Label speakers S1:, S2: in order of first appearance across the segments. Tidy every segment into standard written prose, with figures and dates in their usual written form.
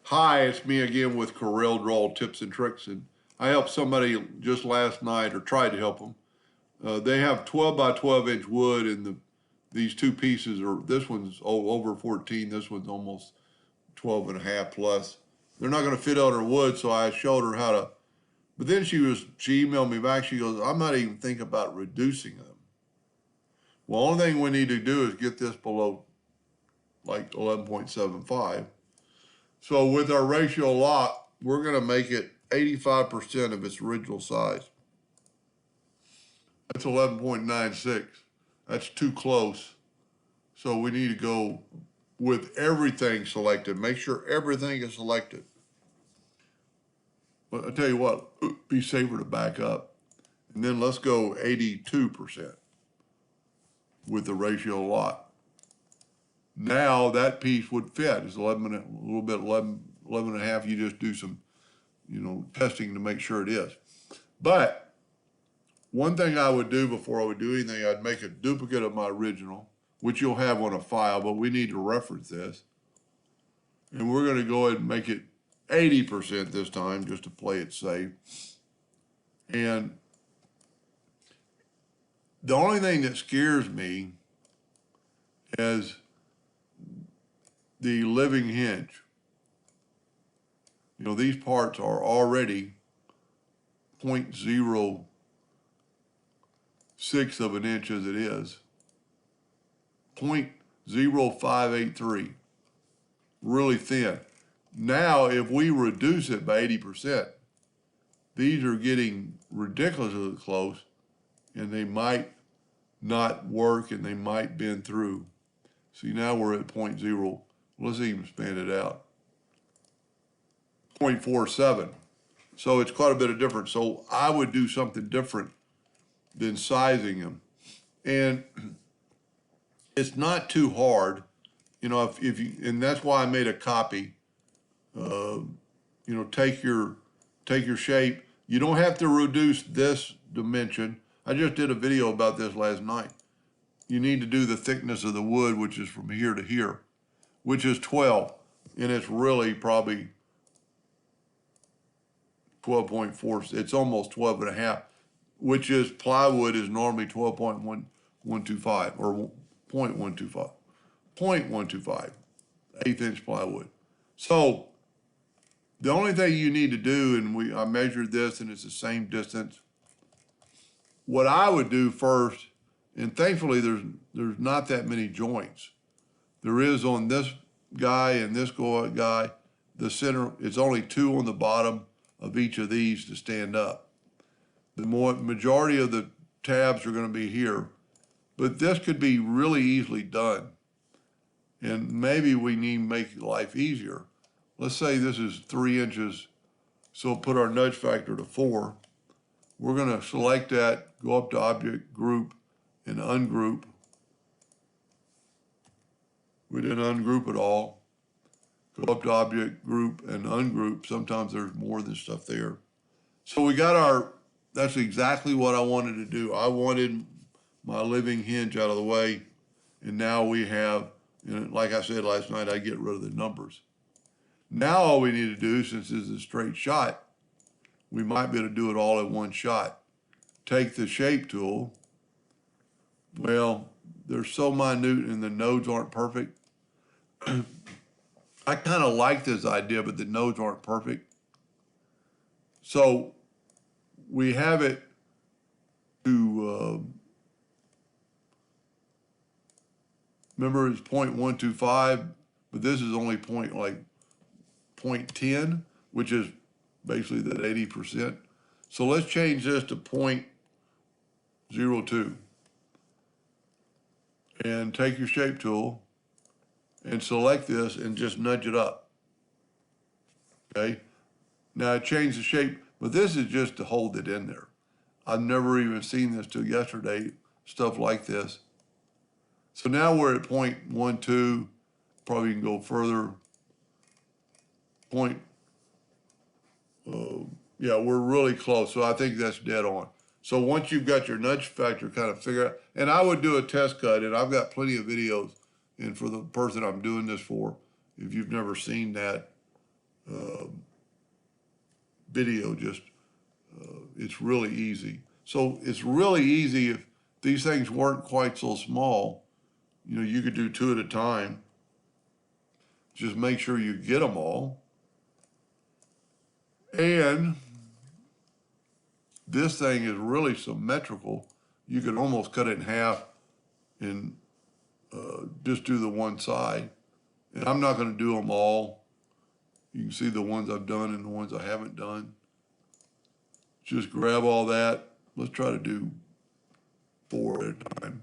S1: Hi, it's me again with Corel Draw Tips and Tricks, and I helped somebody just last night, or tried to help them. They have 12 by 12 inch wood, and these two pieces are, this one's over 14, this one's almost 12 and a half plus. They're not going to fit on her wood, so I showed her how to, but then she emailed me back, she goes, I'm not even thinking about reducing them. Well, only thing we need to do is get this below like 11.75. So with our ratio lock, we're going to make it 85% of its original size. That's 11.96. That's too close. So we need to go with everything selected. Make sure everything is selected. But I tell you what, be safer to back up. And then let's go 82% with the ratio lock. Now that piece would fit. It's 11, a little bit 11 and a half. You just do some, testing to make sure it is. But one thing I would do before I would do anything, I'd make a duplicate of my original, which you'll have on a file, but we need to reference this. And we're going to go ahead and make it 80% this time, just to play it safe. And the only thing that scares me is the living hinge. These parts are already 0.06 of an inch as it is. 0.0583, really thin. Now, if we reduce it by 80%, these are getting ridiculously close, and they might not work, and they might bend through. See, now we're at 0.0. Let's even expand it out. 0.47. So it's quite a bit of difference. So I would do something different than sizing them. And it's not too hard. If you, and that's why I made a copy. Take your shape. You don't have to reduce this dimension. I just did a video about this last night. You need to do the thickness of the wood, which is from here to here, which is 12. And it's really probably 12.4. It's almost 12 and a half, which is plywood is normally 12.125 or 0.125. 0.125, 1/8 inch plywood. So the only thing you need to do, and I measured this and it's the same distance. What I would do first, and thankfully there's not that many joints. There is on this guy and this guy, the center, it's only 2 on the bottom of each of these to stand up. The majority of the tabs are going to be here, but this could be really easily done. And maybe we need to make life easier. Let's say this is 3 inches, so put our nudge factor to 4. We're going to select that, go up to Object, Group, and Ungroup. We didn't ungroup it all. Go up to Object, Group, and Ungroup. Sometimes there's more than stuff there. So we got that's exactly what I wanted to do. I wanted my living hinge out of the way, and now we have, like I said last night, I get rid of the numbers. Now all we need to do, since this is a straight shot, we might be able to do it all in one shot. Take the shape tool. Well, they're so minute and the nodes aren't perfect. I kind of like this idea, but the nodes aren't perfect. So we have it to, remember it's 0.125, but this is only 0.10, which is basically that 80%. So let's change this to 0.02. And take your shape tool and select this and just nudge it up. Okay? Now I changed the shape, but this is just to hold it in there. I've never even seen this till yesterday, stuff like this. So now we're at 0.12, probably can go further. Yeah, we're really close, so I think that's dead on. So once you've got your nudge factor kind of figure out, and I would do a test cut, and I've got plenty of videos, and for the person I'm doing this for, if you've never seen that, video just, it's really easy. So it's really easy if these things weren't quite so small, you know, you could do 2 at a time. Just make sure you get them all. And this thing is really symmetrical. You can almost cut it in half and just do the one side. And I'm not going to do them all. You can see the ones I've done and the ones I haven't done. Just grab all that. Let's try to do 4 at a time.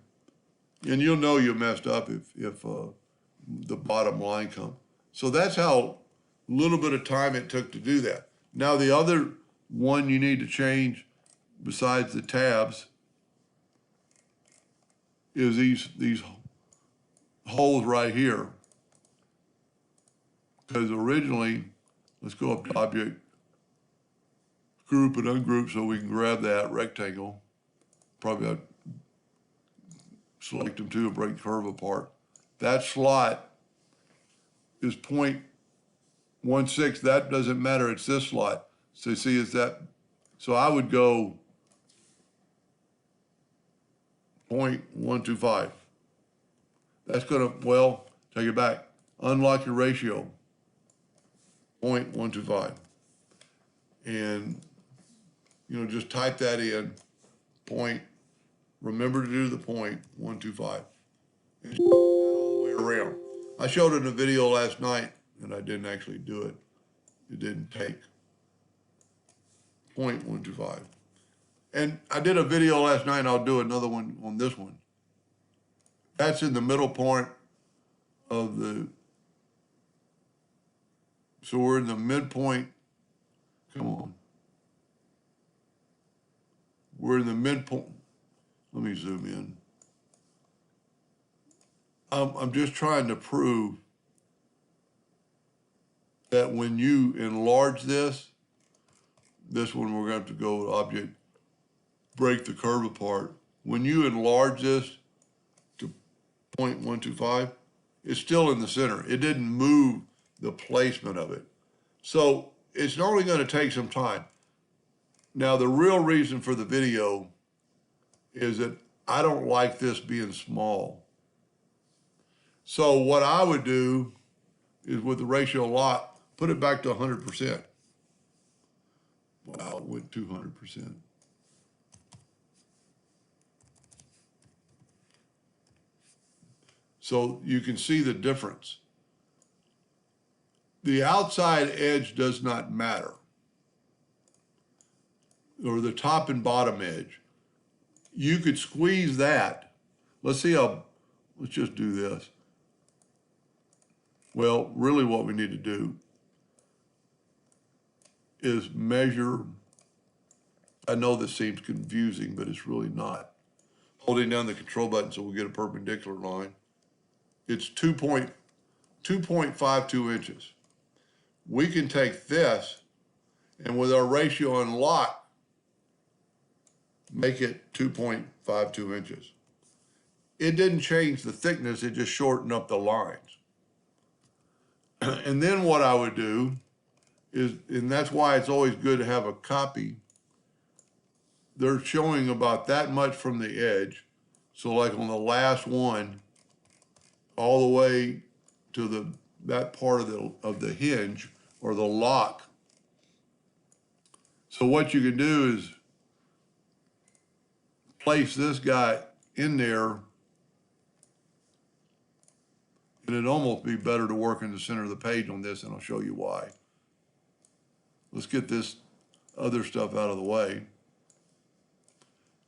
S1: And you'll know you messed up if the bottom line comes. So that's how little bit of time it took to do that. Now the other one you need to change besides the tabs is these holes right here. Because originally, let's go up to Object, Group and Ungroup so we can grab that rectangle. Probably I'd select them too and break curve apart. That slot is 0.16. That doesn't matter, it's this slot. So see, is that, so I would go 0.125. That's gonna, well, take it back. Unlock your ratio, 0.125. And, you know, just type that in, remember to do the 0.125. And all the way around. I showed it in a video last night, and I didn't actually do it. It didn't take 0.125. And I did a video last night, and I'll do another one on this one. That's in the middle point of the, so we're in the midpoint, come on. We're in the midpoint, let me zoom in. I'm just trying to prove that when you enlarge this one we're going to have to go to Object, break the curve apart. When you enlarge this to 0.125, it's still in the center. It didn't move the placement of it. So it's only going to take some time. Now the real reason for the video is that I don't like this being small. So what I would do is with the ratio lock, put it back to 100%. Wow, it went 200%. So you can see the difference. The outside edge does not matter, or the top and bottom edge. You could squeeze that. Let's see how, let's just do this. Well, really what we need to do is measure, I know this seems confusing, but it's really not. Holding down the control button so we get a perpendicular line. It's 2.52 inches. We can take this and with our ratio unlocked, make it 2.52 inches. It didn't change the thickness, it just shortened up the lines. And then what I would do is, and that's why it's always good to have a copy, they're showing about that much from the edge. So like on the last one, all the way to that part of the hinge or the lock. So what you can do is place this guy in there, and it'd almost be better to work in the center of the page on this, and I'll show you why. Let's get this other stuff out of the way.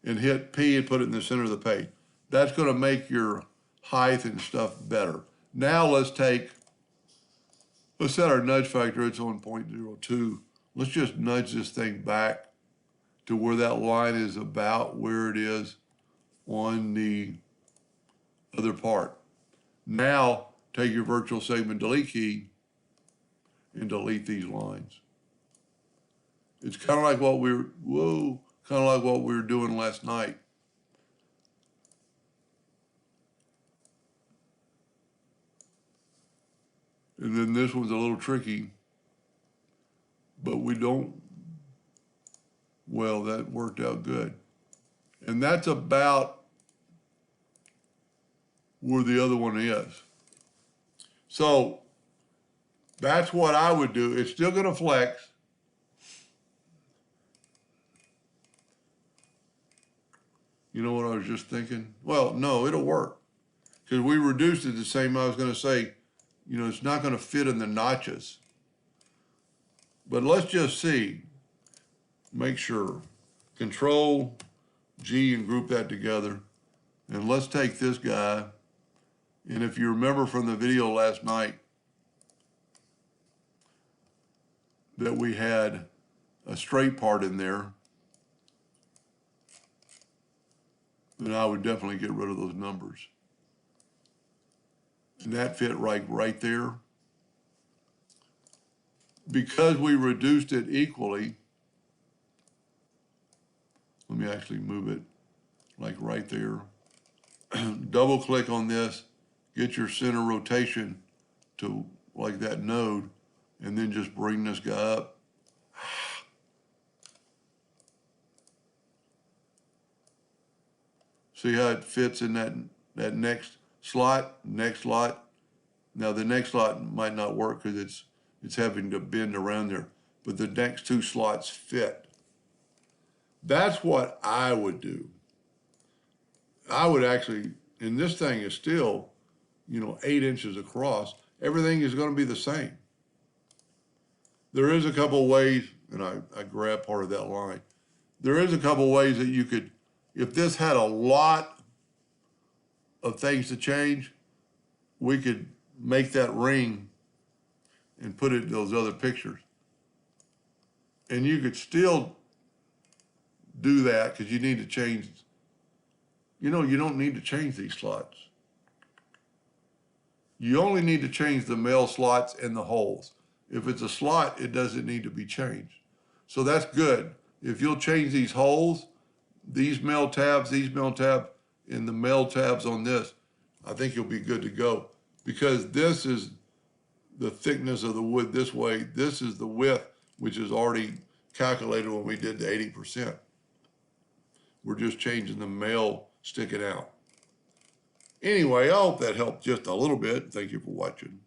S1: And hit P and put it in the center of the page. That's gonna make your height and stuff better. Now let's set our nudge factor, it's on 0.02. Let's just nudge this thing back to where that line is about where it is on the other part. Now, take your virtual segment delete key and delete these lines. It's kind of like what we were, doing last night. And then this one's a little tricky, but we don't Well, that worked out good. And that's about where the other one is. So that's what I would do. It's still going to flex. You know what I was just thinking? Well, no, it'll work. Because we reduced it the same. I was going to say, you know, it's not going to fit in the notches. But let's just see. Make sure. Control G and group that together. And let's take this guy. And if you remember from the video last night that we had a straight part in there, then I would definitely get rid of those numbers. And that fit right there. Because we reduced it equally, let me actually move it like right there. Double click on this, get your center rotation to like that node, and then just bring this guy up. See how it fits in that next slot, next slot. Now the next slot might not work because it's having to bend around there, but the next two slots fit. That's what I would do. I would actually, and this thing is still, you know, 8 inches across. Everything is going to be the same. There is a couple ways, and I grabbed part of that line. There is a couple ways that you could, if this had a lot of things to change, we could make that ring and put it in those other pictures. And you could still do that because you need to change, you know, you don't need to change these slots. You only need to change the male slots and the holes. If it's a slot, it doesn't need to be changed. So that's good. If you'll change these holes, these male tabs, and the male tabs on this, I think you'll be good to go. Because this is the thickness of the wood this way. This is the width, which is already calculated when we did the 80%. We're just changing the male sticking out. Anyway, I hope that helped just a little bit. Thank you for watching.